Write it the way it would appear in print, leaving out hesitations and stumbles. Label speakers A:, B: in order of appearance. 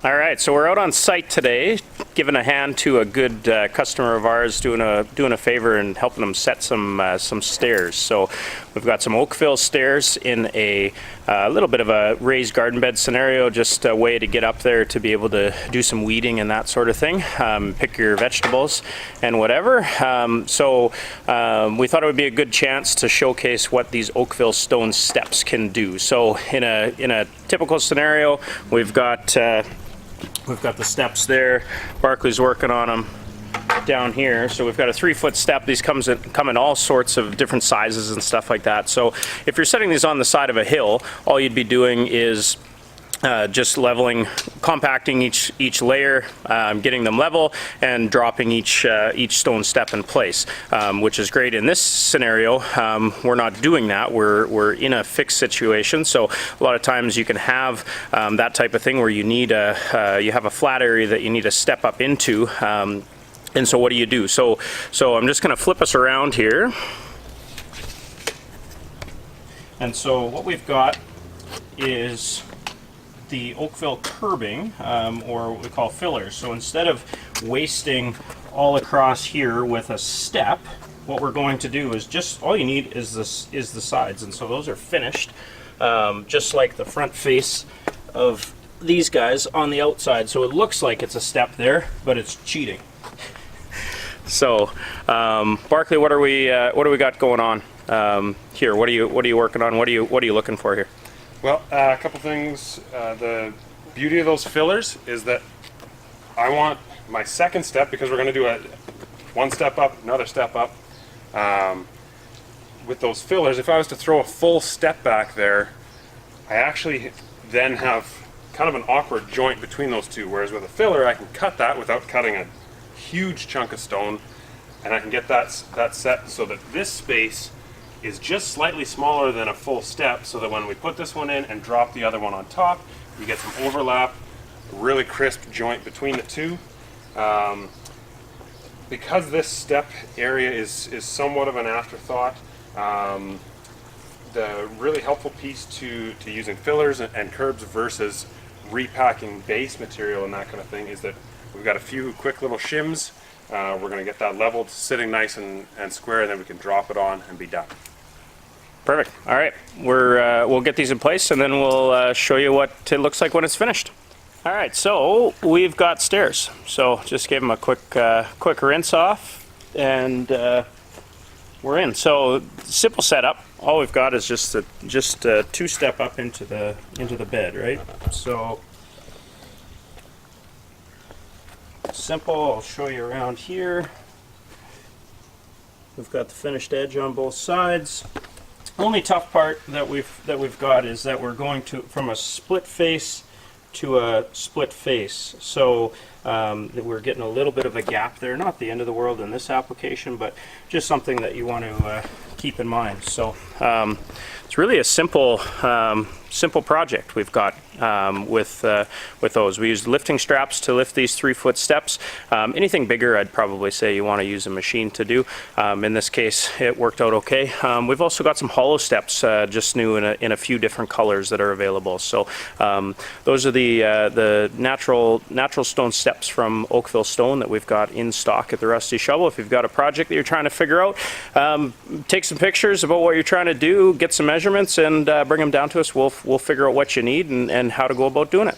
A: All right, so we're out on site today, giving a hand to a good customer of ours, doing a favor and helping them set some stairs. So we've got some Oakville stairs in a little bit of a raised garden bed scenario, just a way to get up there to be able to do some weeding and that sort of thing, pick your vegetables and whatever. So we thought it would be a good chance to showcase what these Oakville Stone steps can do. So in a typical scenario, we've got the steps there. Barclay's working on them down here. So we've got a 3-foot step. These come in all sorts of different sizes and stuff like that. So if you're setting these on the side of a hill, all you'd be doing is just leveling, compacting each layer, getting them level, and dropping each stone step in place, which is great. In this scenario, we're not doing that. We're in a fixed situation, so a lot of times you can have that type of thing where you need you have a flat area that you need to step up into. And so what do you do? So I'm just going to flip us around here. And so what we've got is the Oakville curbing, or what we call fillers. So instead of wasting all across here with a step, what we're going to do is just, all you need is the sides. And so those are finished, just like the front face of these guys on the outside. So it looks like it's a step there, but it's cheating. So Barclay, what do we got going on here? What are you working on? What are you looking for here?
B: Well, a couple things. The beauty of those fillers is that I want my second step, because we're going to do one step up, another step up. With those fillers, if I was to throw a full step back there, I actually then have kind of an awkward joint between those two, whereas with a filler I can cut that without cutting a huge chunk of stone, and I can get that set so that this space is just slightly smaller than a full step, so that when we put this one in and drop the other one on top, you get some overlap, a really crisp joint between the two. Because this step area is somewhat of an afterthought, the really helpful piece to using fillers and curbs versus repacking base material and that kind of thing is that we've got a few quick little shims. We're going to get that leveled, sitting nice and square, and then we can drop it on and be done.
A: Perfect. All right, we'll get these in place, and then we'll show you what it looks like when it's finished. All right, so we've got stairs. So just gave them a quick rinse off, and we're in. So simple setup. All we've got is just a 2-step up into the bed, right? So simple. I'll show you around here. We've got the finished edge on both sides. Only tough part that we've got is that we're going from a split face to a split face. So we're getting a little bit of a gap there. Not the end of the world in this application, but just something that you want to keep in mind. So it's really a simple project we've got with those. We used lifting straps to lift these 3-foot steps. Anything bigger, I'd probably say you want to use a machine to do. In this case, it worked out okay. We've also got some hollow steps, just new in a few different colors that are available. So those are the natural stone steps from Oakville Stone that we've got in stock at the Rusty Shovel. If you've got a project that you're trying to figure out, take some pictures about what you're trying to do, get some measurements, and bring them down to us. We'll figure out what you need and how to go about doing it.